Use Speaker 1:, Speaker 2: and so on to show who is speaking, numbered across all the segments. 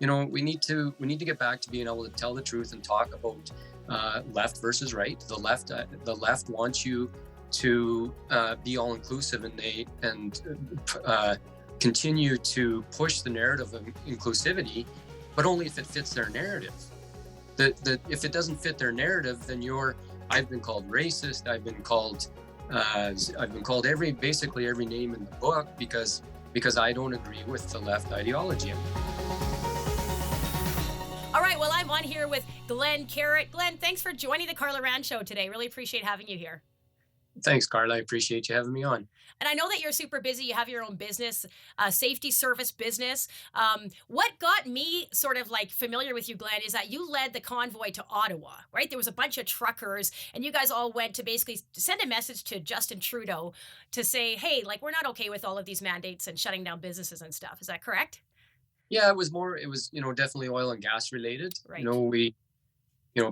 Speaker 1: we need to get back to being able to tell the truth and talk about left versus right. The left wants you to be all inclusive, and continue to push the narrative of inclusivity, but only if it fits their narrative. If it doesn't fit their narrative, then I've been called racist. I've been called basically every name in the book because I don't agree with the left ideology.
Speaker 2: All right, well, I'm on here with Glen Carrit. Glen, thanks for joining the Carla Rand Show today. Really appreciate having you here.
Speaker 1: Thanks, Carla. I appreciate you having me on.
Speaker 2: And I know that you're super busy. You have your own business, safety service business. What got me sort of like familiar with you, Glen, is that you led the convoy to Ottawa, right? There was a bunch of truckers, and you guys all went to basically send a message to Justin Trudeau to say, hey, like, we're not okay with all of these mandates and shutting down businesses and stuff. Is that correct?
Speaker 1: Yeah, it was definitely oil and gas related.
Speaker 2: Right.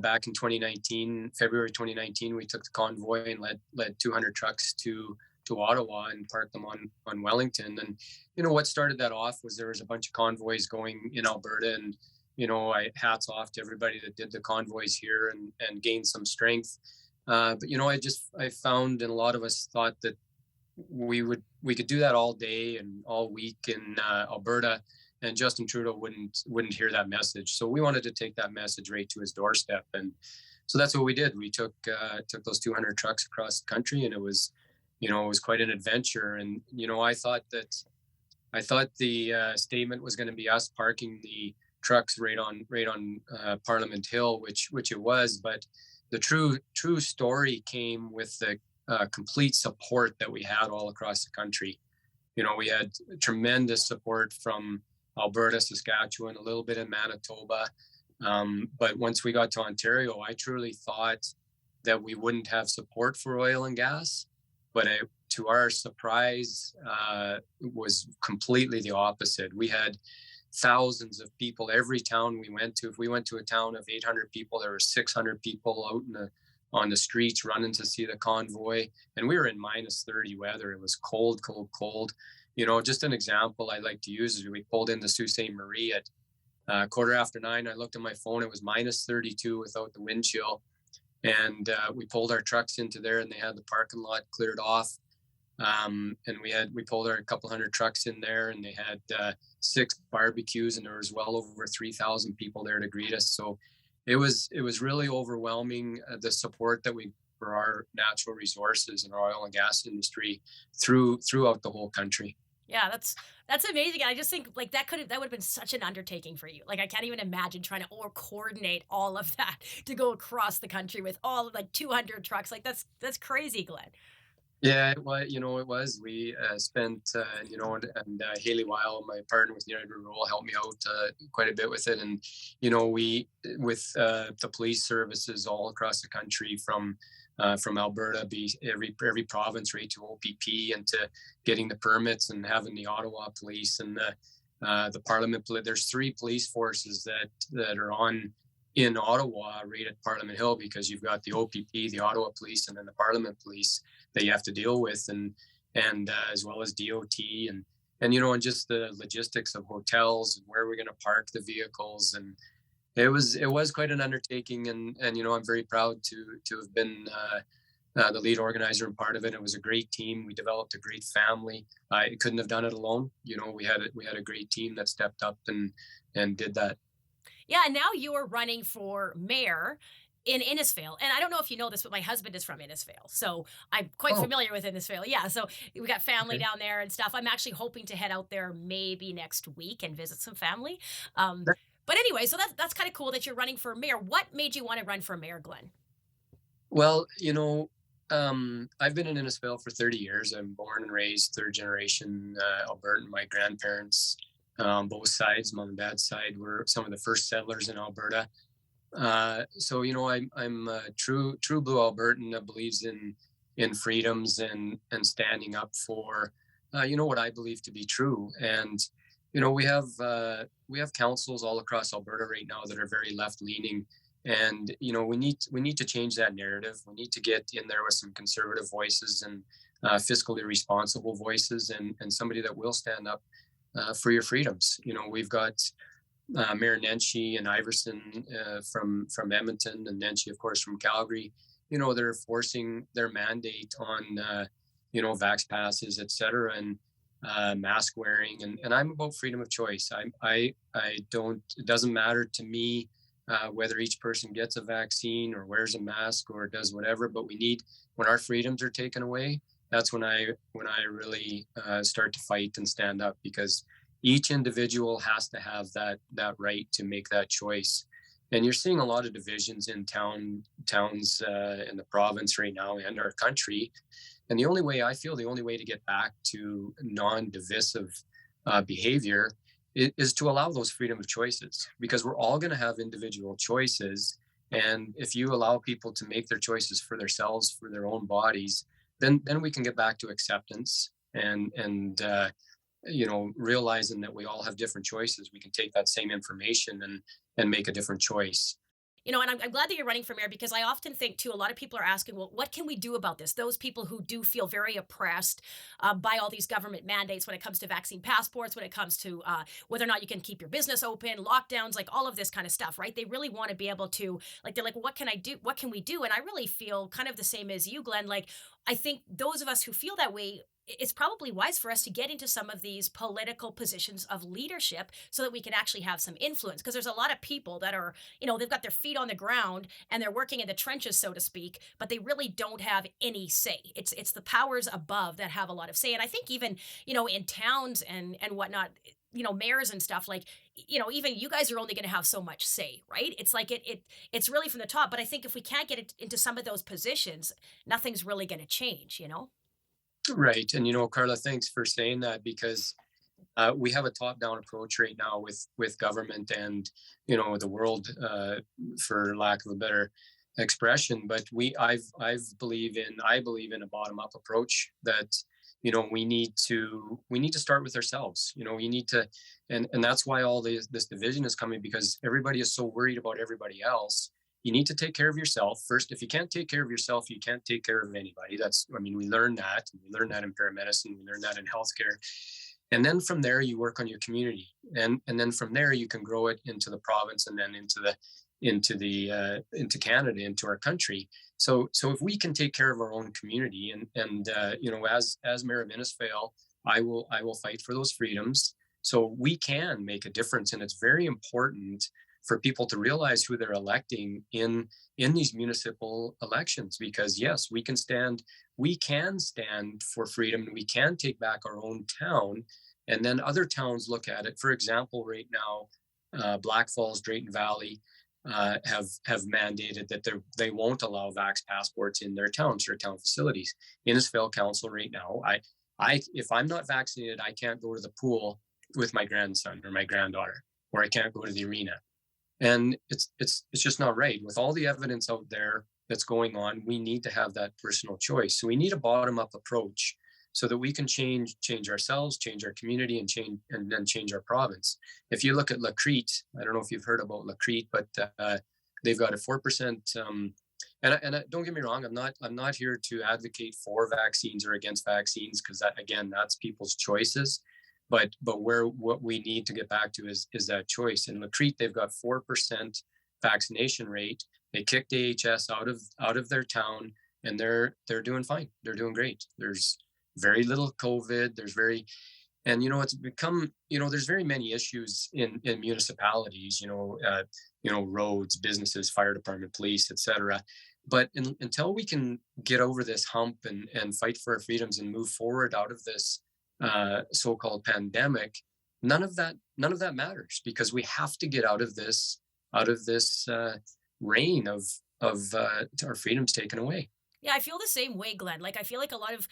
Speaker 1: Back in 2019, February 2019, we took the convoy and led 200 trucks to Ottawa and parked them on Wellington. And, what started that off was there was a bunch of convoys going in Alberta, and, hats off to everybody that did the convoys here and gained some strength. But, I found, and a lot of us thought that we could do that all day and all week in Alberta, and Justin Trudeau wouldn't hear that message. So we wanted to take that message right to his doorstep, and so that's what we did. We took those 200 trucks across the country, and it was quite an adventure. And I thought the statement was going to be us parking the trucks right on Parliament Hill, which it was. But the true story came with the complete support that we had all across the country. We had tremendous support from Alberta, Saskatchewan, a little bit in Manitoba. But once we got to Ontario, I truly thought that we wouldn't have support for oil and gas. But to our surprise, it was completely the opposite. We had thousands of people every town we went to. If we went to a town of 800 people, there were 600 people out on the streets running to see the convoy. And we were in -30 weather. It was cold, cold, cold. Just an example I like to use is we pulled into Sault Ste. Marie at 9:15. I looked at my phone. It was -32 without the wind chill. And we pulled our trucks into there, and they had the parking lot cleared off. And we pulled our couple hundred trucks in there, and they had 6 barbecues, and there was well over 3,000 people there to greet us. So it was really overwhelming, the support that we for our natural resources and our oil and gas industry throughout the whole country.
Speaker 2: Yeah, that's amazing. I just think like that would have been such an undertaking for you. Like I can't even imagine trying to or coordinate all of that to go across the country with all like 200 trucks. Like that's crazy, Glen.
Speaker 1: Yeah, well, it was. We spent, and Haley Weil, my partner with United Rural, helped me out quite a bit with it. And, we, with the police services all across the country from Alberta, every province, right to OPP, and to getting the permits and having the Ottawa police and the Parliament. There's 3 police forces that are in Ottawa right at Parliament Hill, because you've got the OPP, the Ottawa police, and then the Parliament police that you have to deal with, and as well as DOT and just the logistics of hotels and where we're going to park the vehicles. And it was quite an undertaking, and I'm very proud to have been the lead organizer and part of it. It was a great team. We developed a great family. I couldn't have done it alone. We had a great team that stepped up and did that.
Speaker 2: Yeah, and now you are running for mayor in Innisfail. And I don't know if you know this, but my husband is from Innisfail. So I'm quite familiar with Innisfail. Yeah. So we got family down there and stuff. I'm actually hoping to head out there maybe next week and visit some family. But anyway, so that's kind of cool that you're running for mayor. What made you want to run for mayor, Glen?
Speaker 1: Well, I've been in Innisfail for 30 years. I'm born and raised third generation Albertan. My grandparents on both sides, mom and dad's side, were some of the first settlers in Alberta. So I'm a true blue Albertan that believes in freedoms and standing up for what I believe to be true. And we have councils all across Alberta right now that are very left leaning, and we need to change that narrative. We need to get in there with some conservative voices and fiscally responsible voices, and somebody that will stand up for your freedoms. We've got Mayor Nenshi and Iverson from Edmonton, and Nenshi, of course, from Calgary. They're forcing their mandate on vax passes, etc., and mask wearing, and I'm about freedom of choice. I don't. It doesn't matter to me whether each person gets a vaccine or wears a mask or does whatever. But we need, when our freedoms are taken away, that's when I really start to fight and stand up, because each individual has to have that right to make that choice. And you're seeing a lot of divisions in towns in the province right now and our country. And the only way to get back to non-divisive behavior is to allow those freedom of choices, because we're all going to have individual choices. And if you allow people to make their choices for themselves, for their own bodies, then we can get back to acceptance and realizing that we all have different choices. We can take that same information and make a different choice.
Speaker 2: And I'm glad that you're running for mayor, because I often think too, a lot of people are asking, well, what can we do about this? Those people who do feel very oppressed by all these government mandates when it comes to vaccine passports, when it comes to whether or not you can keep your business open, lockdowns, like all of this kind of stuff, right? They really want to be able to, like, they're like, well, what can I do? What can we do? And I really feel kind of the same as you, Glenn. Like, I think those of us who feel that way, it's probably wise for us to get into some of these political positions of leadership so that we can actually have some influence, because there's a lot of people that are, they've got their feet on the ground and they're working in the trenches, so to speak, but they really don't have any say. It's the powers above that have a lot of say. And I think even, in towns and whatnot, mayors and stuff, like, even you guys are only going to have so much say, right? It's like it's really from the top. But I think if we can't get it into some of those positions, nothing's really going to change.
Speaker 1: Right. And Carla, thanks for saying that, because we have a top-down approach right now with government and the world, for lack of a better expression. But I believe in a bottom-up approach, that we need to start with ourselves. We need to, and that's why all this division is coming, because everybody is so worried about everybody else. You need to take care of yourself first. If you can't take care of yourself, you can't take care of anybody. We learn that. We learn that in paramedicine. We learn that in healthcare. And then from there, you work on your community, and then from there, you can grow it into the province, and then into Canada, into our country. So if we can take care of our own community, and as mayor of Innisfail, I will fight for those freedoms, so we can make a difference. And it's very important for people to realize who they're electing in these municipal elections, because yes, we can stand for freedom, and we can take back our own town. And then other towns look at it. For example, right now, Black Falls, Drayton Valley have mandated that they won't allow vax passports in their towns or town facilities. Innisfail Council right now, if I'm not vaccinated, I can't go to the pool with my grandson or my granddaughter, or I can't go to the arena. And it's just not right. With all the evidence out there that's going on, we need to have that personal choice. So we need a bottom-up approach, so that we can change ourselves, change our community, and then change our province. If you look at Lacrete, I don't know if you've heard about Lacrete, but they've got a 4%. And don't get me wrong, I'm not here to advocate for vaccines or against vaccines, because that's people's choices. But what we need to get back to is that choice. In Lacrete, they've got 4% vaccination rate. They kicked AHS out of their town, and they're doing fine. They're doing great. There's very little COVID. It's become, there's very many issues in municipalities, roads, businesses, fire department, police, etc. But until we can get over this hump and fight for our freedoms and move forward out of this so-called pandemic, none of that matters, because we have to get out of this reign of our freedoms taken away.
Speaker 2: Yeah, I feel the same way, Glenn. Like, I feel like a lot of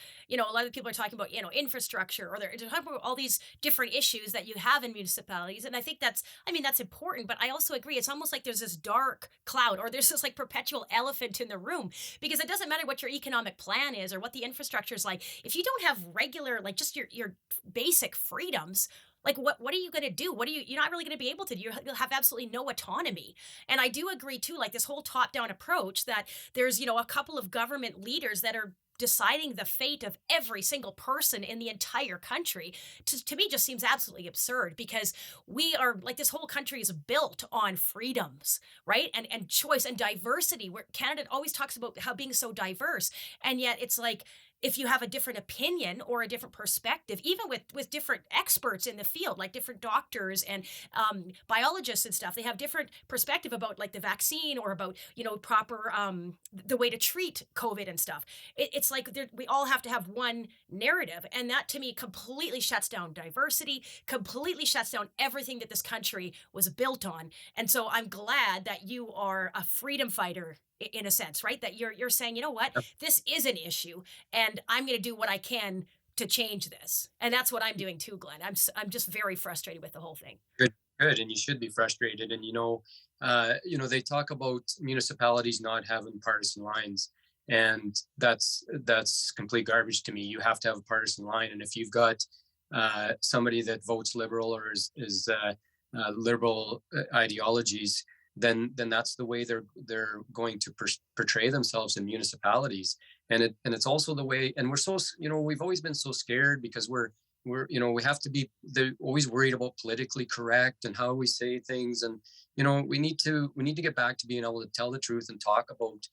Speaker 2: people are talking about, infrastructure, or they're talking about all these different issues that you have in municipalities. And I think that's important. But I also agree. It's almost like there's this dark cloud, or there's this like perpetual elephant in the room, because it doesn't matter what your economic plan is or what the infrastructure is like. If you don't have regular, like, just your basic freedoms, like, what are you going to do? You're not really going to be able to do. You'll have absolutely no autonomy. And I do agree too, like, this whole top down approach, that there's, a couple of government leaders that are deciding the fate of every single person in the entire country to me just seems absolutely absurd because we are like this whole country is built on freedoms, right? And choice and diversity, where Canada always talks about how being so diverse, and yet it's like if you have a different opinion or a different perspective, even with different experts in the field, like different doctors and biologists and stuff, they have different perspective about like the vaccine or about proper the way to treat COVID and stuff. It's like we all have to have one narrative, and that to me completely shuts down diversity, completely shuts down everything that this country was built on. And so I'm glad that you are a freedom fighter in a sense, right? That you're saying, you know what, this is an issue, and I'm going to do what I can to change this. And that's what I'm doing too, Glenn. I'm just very frustrated with the whole thing.
Speaker 1: Good, good, and you should be frustrated. And they talk about municipalities not having partisan lines, and that's complete garbage to me. You have to have a partisan line, and if you've got somebody that votes liberal or is liberal ideologies, then that's the way they're going to portray themselves in municipalities. And it's also the way, and we're so, we've always been so scared because we have to be, they're always worried about politically correct and how we say things. And we need to get back to being able to tell the truth and talk about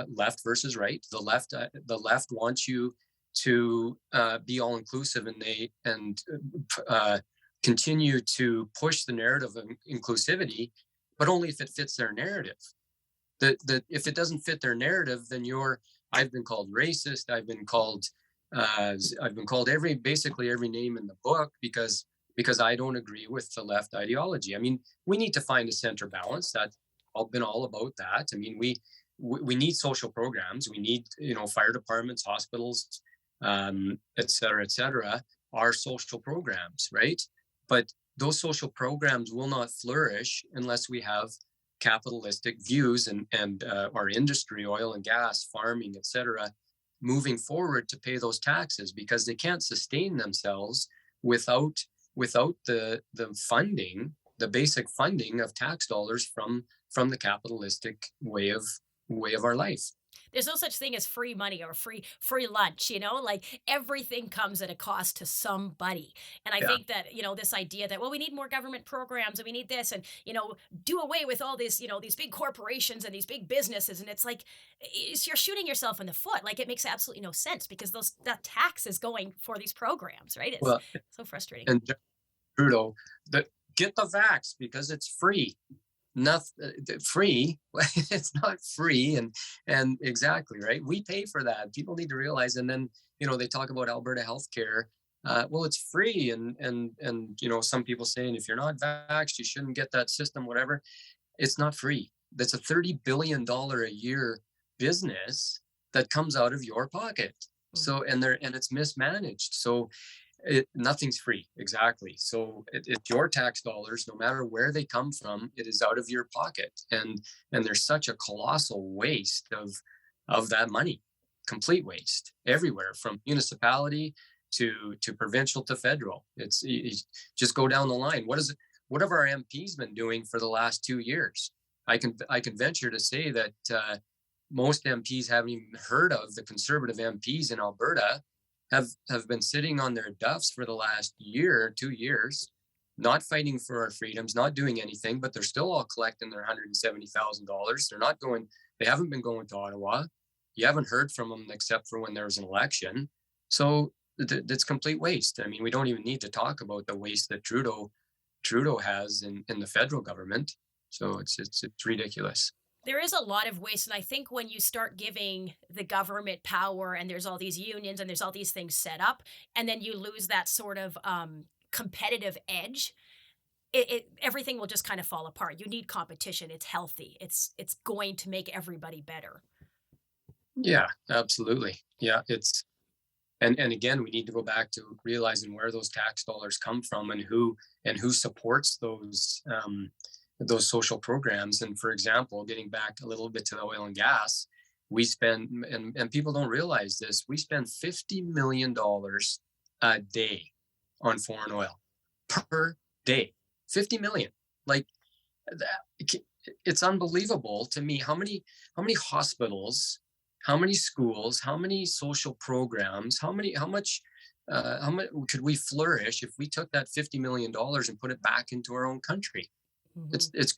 Speaker 1: left versus right. The left wants you to be all inclusive, and they continue to push the narrative of inclusivity, but only if it fits their narrative. That if it doesn't fit their narrative, then I've been called racist. I've been called basically every name in the book because I don't agree with the left ideology. I mean, we need to find a center balance. That's been all about that. I mean, we need social programs. We need, fire departments, hospitals, et cetera, are social programs, right? But those social programs will not flourish unless we have capitalistic views and our industry, oil and gas, farming, et cetera, moving forward to pay those taxes, because they can't sustain themselves without the funding, the basic funding of tax dollars from the capitalistic way of our life.
Speaker 2: There's no such thing as free money or free lunch, like everything comes at a cost to somebody. And I
Speaker 1: Yeah.
Speaker 2: think that, this idea that, well, we need more government programs and we need this and, do away with all these, these big corporations and these big businesses. And it's like, you're shooting yourself in the foot. Like it makes absolutely no sense because that tax is going for these programs, right? It's
Speaker 1: Well,
Speaker 2: so frustrating.
Speaker 1: and Trudeau, get the vax because it's free. Nothing free. It's not free, and exactly right. We pay for that. People need to realize. And then they talk about Alberta healthcare. Well, it's free, and some people saying if you're not vaxxed, you shouldn't get that system. Whatever. It's not free. That's a $30 billion a year business that comes out of your pocket. So and it's mismanaged. So nothing's free. Exactly. So it's your tax dollars, no matter where they come from, it is out of your pocket. And there's such a colossal waste of that money, complete waste everywhere, from municipality to provincial to federal. It's just go down the line. What have our MPs been doing for the last 2 years? I can venture to say that most MPs haven't even heard of the Conservative MPs in Alberta have been sitting on their duffs for the last year, 2 years, not fighting for our freedoms, not doing anything, but they're still all collecting their $170,000. They haven't been going to Ottawa. You haven't heard from them except for when there was an election. So it's complete waste. I mean, we don't even need to talk about the waste that Trudeau has in the federal government. So it's ridiculous.
Speaker 2: There is a lot of waste, and I think when you start giving the government power and there's all these unions and there's all these things set up, and then you lose that sort of competitive edge, everything will just kind of fall apart. You need competition. It's healthy. It's going to make everybody better.
Speaker 1: Yeah, absolutely. Yeah, and again, we need to go back to realizing where those tax dollars come from and who supports those social programs. And for example, getting back a little bit to the oil and gas, we spend, and people don't realize this, we spend $50 million a day on foreign oil per day. 50 million. Like that, it's unbelievable to me how many hospitals how many schools, how many social programs, how much could we flourish if we took that $50 million and put it back into our own country?
Speaker 2: Mhm.
Speaker 1: It's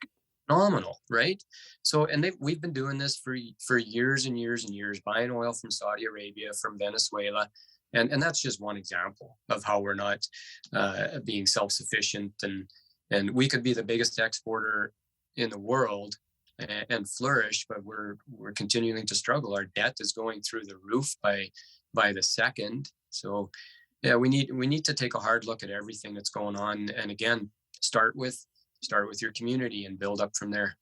Speaker 1: phenomenal, right? So, and we've been doing this for years and years and years, buying oil from Saudi Arabia, from Venezuela, and that's just one example of how we're not being self-sufficient, and we could be the biggest exporter in the world and flourish, but we're continuing to struggle. Our debt is going through the roof by the second. So yeah, we need to take a hard look at everything that's going on, and again, start with start with your community and build up from there.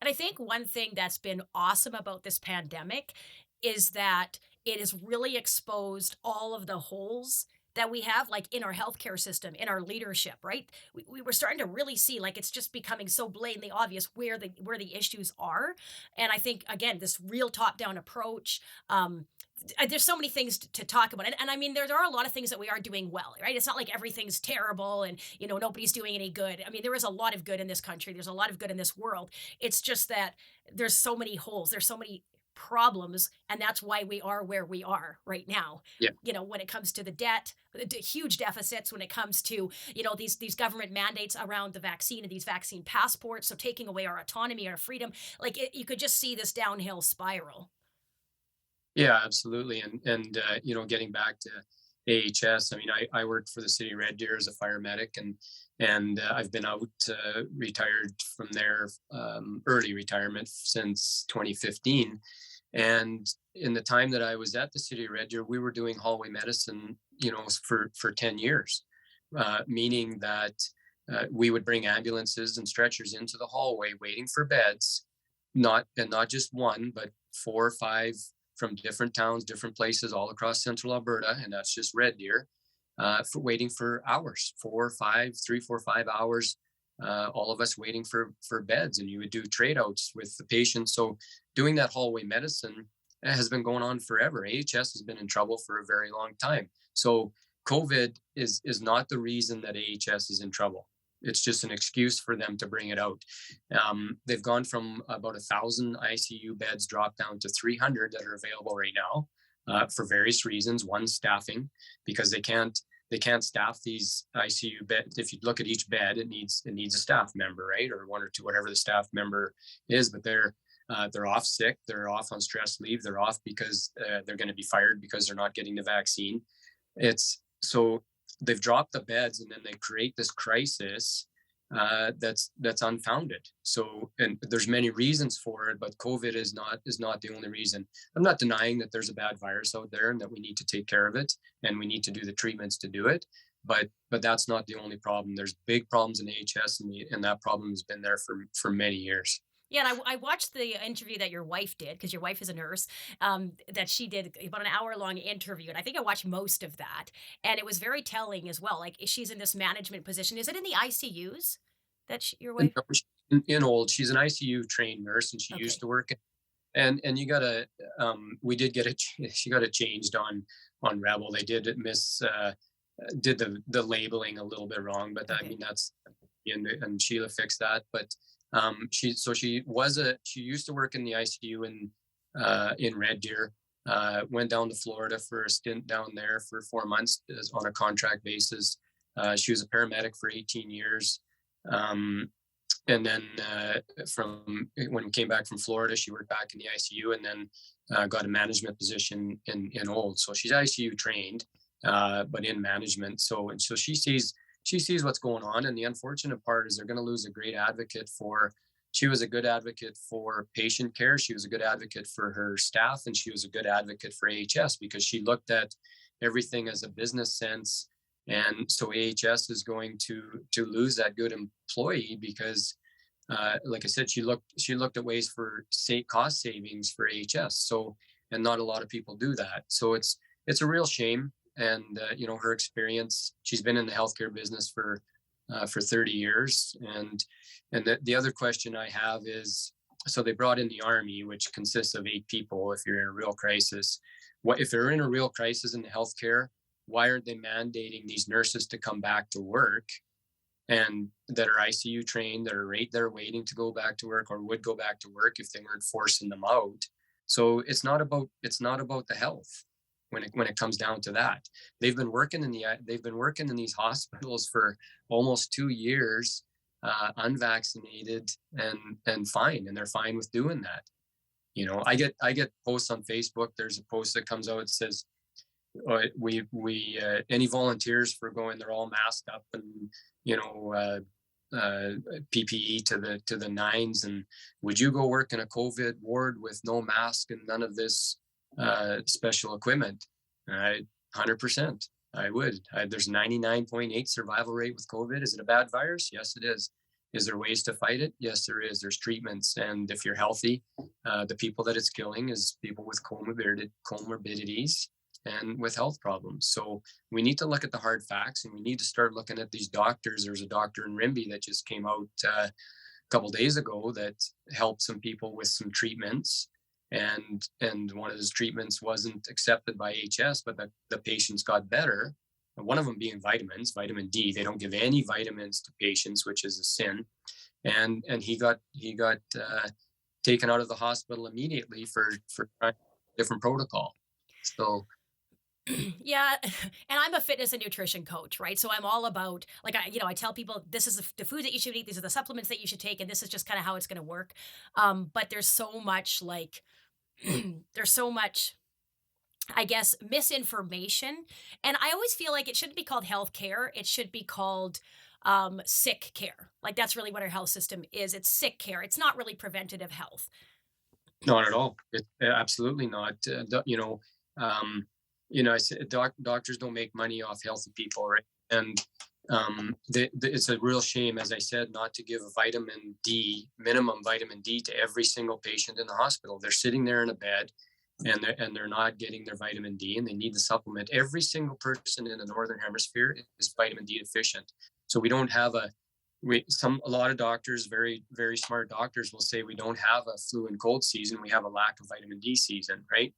Speaker 2: And I think one thing that's been awesome about this pandemic is that it has really exposed all of the holes that we have, like in our healthcare system, in our leadership, right? We were starting to really see like it's just becoming so blatantly obvious where the issues are. And I think again, this real top-down approach, there's so many things to talk about. And I mean, there are a lot of things that we are doing well, right? It's not like everything's terrible and, nobody's doing any good. I mean, there is a lot of good in this country. There's a lot of good in this world. It's just that there's so many holes. There's so many problems. And that's why we are where we are right now.
Speaker 1: Yeah.
Speaker 2: When it comes to the debt, the huge deficits when it comes to, these government mandates around the vaccine and these vaccine passports. So taking away our autonomy, our freedom, like you could just see this downhill spiral.
Speaker 1: Yeah, absolutely. Getting back to AHS, I mean, I worked for the city of Red Deer as a fire medic, and I've been out retired from there, early retirement since 2015. And in the time that I was at the city of Red Deer, we were doing hallway medicine, for 10 years, meaning that we would bring ambulances and stretchers into the hallway waiting for beds, not just one, but four or five from different towns, different places all across central Alberta, and that's just Red Deer, for waiting for hours, 4 or 5, 3, 4, 5 hours, all of us waiting for beds, and you would do trade outs with the patients. So doing that hallway medicine has been going on forever. AHS has been in trouble for a very long time. So COVID is not the reason that AHS is in trouble. It's just an excuse for them to bring it out. They've gone from about 1,000 ICU beds dropped down to 300 that are available right now, for various reasons. One, staffing, because they can't staff these ICU beds. If you look at each bed, it needs a staff member, right, or one or two, whatever the staff member is. But they're off sick, they're off on stress leave, they're off because they're going to be fired because they're not getting the vaccine. It's so they've dropped the beds, and then they create this crisis that's unfounded. So, and there's many reasons for it, but COVID is not the only reason. I'm not denying that there's a bad virus out there and that we need to take care of it and we need to do the treatments to do it. But that's not the only problem. There's big problems in AHS, and that problem has been there for many years.
Speaker 2: Yeah, and I watched the interview that your wife did because your wife is a nurse. That she did about an hour-long interview, and I think I watched most of that, and it was very telling as well. Like she's in this management position. Is it in the ICUs that your
Speaker 1: And
Speaker 2: wife?
Speaker 1: no, in old, she's an ICU trained nurse, and she used
Speaker 2: Okay,
Speaker 1: to work. And you gotta, we did get it. She got it changed on Rebel. They did the labeling a little bit wrong, but I
Speaker 2: okay,
Speaker 1: mean that's, and Sheila fixed that. But she used to work in the ICU in Red Deer. Went down to Florida for a stint down there for 4 months on a contract basis. She was a paramedic for 18 years. Um, and then from when we came back from Florida, she worked back in the ICU, and then got a management position in Old. So she's ICU trained, but in management. So she sees what's going on, and the unfortunate part is they're going to lose a great advocate for. She was a good advocate for patient care. She was a good advocate for her staff, and she was a good advocate for AHS because she looked at everything as a business sense. And so AHS is going to lose that good employee because, like I said, she looked at ways for cost savings for AHS. So, and not a lot of people do that. So it's a real shame. And her experience, she's been in the healthcare business for 30 years. And the other question I have is, so they brought in the army, which consists of 8 people. If you're in a real crisis, what if they're in a real crisis in the healthcare? Why aren't they mandating these nurses to come back to work and that are ICU trained, that are right there waiting to go back to work or would go back to work if they weren't forcing them out? So it's not about the health when it comes down to that. They've been working in these hospitals for almost 2 years, unvaccinated and fine, and they're fine with doing that. I get posts on Facebook. There's a post that comes out that says, we any volunteers for going, they're all masked up and you know uh, PPE to the nines, and would you go work in a COVID ward with no mask and none of this special equipment? I 100%. I would. There's 99.8 survival rate with COVID. Is it a bad virus? Yes, it is. Is there ways to fight it? Yes, there is. There's treatments, and if you're healthy, the people that it's killing is people with comorbidities and with health problems. So we need to look at the hard facts, and we need to start looking at these doctors. There's a doctor in Rimby that just came out a couple days ago that helped some people with some treatments, and one of his treatments wasn't accepted by HS, but the patients got better. And one of them being vitamins, vitamin D. They don't give any vitamins to patients, which is a sin. And he got taken out of the hospital immediately for trying a different protocol. So
Speaker 2: Yeah, and I'm a fitness and nutrition coach, right? So I'm all about like I tell people this is the food that you should eat, these are the supplements that you should take, and this is just kind of how it's going to work. But there's so much like there's so much I guess misinformation, and I always feel like it shouldn't be called health care. It should be called sick care. Like that's really what our health system is. It's sick care. It's not really preventative health.
Speaker 1: not at all. Absolutely not. Um, I said doctors don't make money off healthy people, right? And it's a real shame, as I said, not to give a minimum vitamin D to every single patient in the hospital. They're sitting there in a bed, and they're not getting their vitamin D, and they need the supplement. Every single person in the northern hemisphere is vitamin D deficient. So we don't have a lot of doctors, very very smart doctors, will say we don't have a flu and cold season, we have a lack of vitamin D season, right?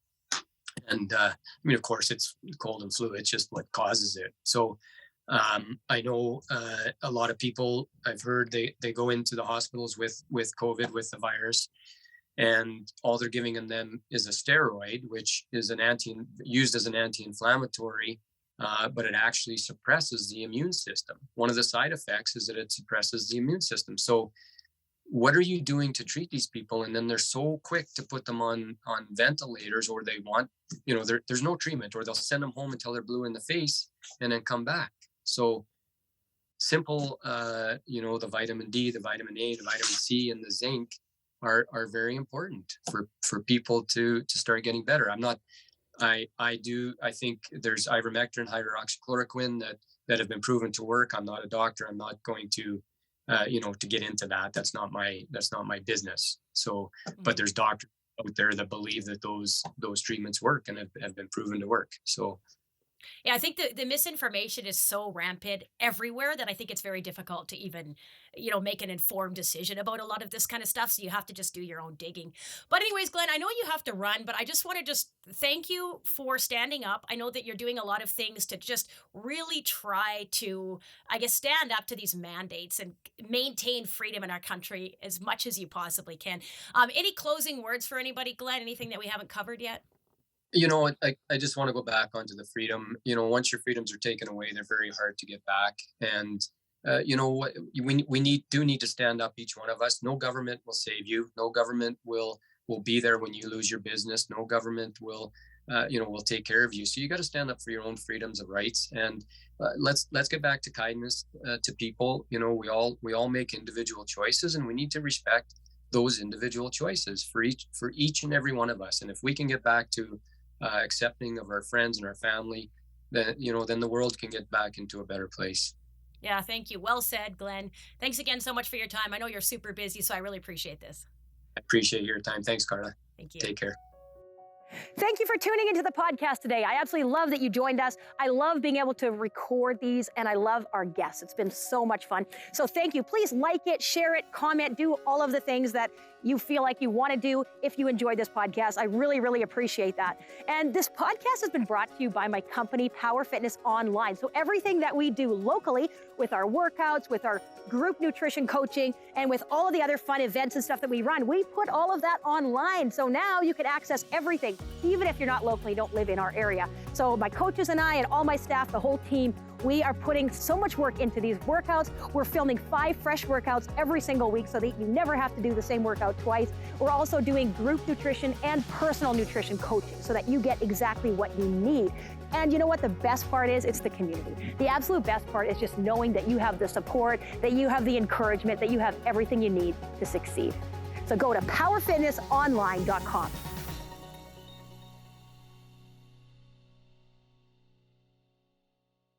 Speaker 1: And I mean, of course, it's cold and flu, it's just what causes it. So I know a lot of people, I've heard they go into the hospitals with COVID, with the virus, and all they're giving them is a steroid, which is used as an anti-inflammatory, but it actually suppresses the immune system. One of the side effects is that it suppresses the immune system. So what are you doing to treat these people? And then they're so quick to put them on ventilators, or they want, there's no treatment, or they'll send them home until they're blue in the face and then come back. So simple, the vitamin D, the vitamin A, the vitamin C, and the zinc are very important for people to start getting better. I think there's ivermectin, hydroxychloroquine that have been proven to work. I'm not a doctor. I'm not going to to get into that. That's not my business. So, but there's doctors out there that believe that those treatments work and have been proven to work. So
Speaker 2: Yeah, I think the misinformation is so rampant everywhere that I think it's very difficult to even, make an informed decision about a lot of this kind of stuff. So you have to just do your own digging. But anyways, Glenn, I know you have to run, but I just want to just thank you for standing up. I know that you're doing a lot of things to just really try to, I guess, stand up to these mandates and maintain freedom in our country as much as you possibly can. Any closing words for anybody, Glenn? Anything that we haven't covered yet?
Speaker 1: I just want to go back onto the freedom. Once your freedoms are taken away, they're very hard to get back. And what we need to stand up, each one of us. No government will save you. No government will be there when you lose your business. No government will take care of you. So you got to stand up for your own freedoms of rights. And let's get back to kindness to people. We all make individual choices, and we need to respect those individual choices for each and every one of us. And if we can get back to accepting of our friends and our family, then the world can get back into a better place.
Speaker 2: Yeah, thank you. Well said, Glenn. Thanks again so much for your time. I know you're super busy, so I really appreciate this.
Speaker 1: I appreciate your time. Thanks, Carla.
Speaker 2: Thank you.
Speaker 1: Take care.
Speaker 3: Thank you for tuning into the podcast today. I absolutely love that you joined us. I love being able to record these, and I love our guests. It's been so much fun. So thank you. Please like it, share it, comment, do all of the things that you feel like you want to do if you enjoyed this podcast. I really, really appreciate that. And this podcast has been brought to you by my company, Power Fitness Online. So everything that we do locally with our workouts, with our group nutrition coaching, and with all of the other fun events and stuff that we run, we put all of that online. So now you can access everything, even if you're not locally, don't live in our area. So my coaches and I and all my staff, the whole team, we are putting so much work into these workouts. We're filming 5 fresh workouts every single week so that you never have to do the same workout twice. We're also doing group nutrition and personal nutrition coaching so that you get exactly what you need. And you know what the best part is? It's the community. The absolute best part is just knowing that you have the support, that you have the encouragement, that you have everything you need to succeed. So go to powerfitnessonline.com.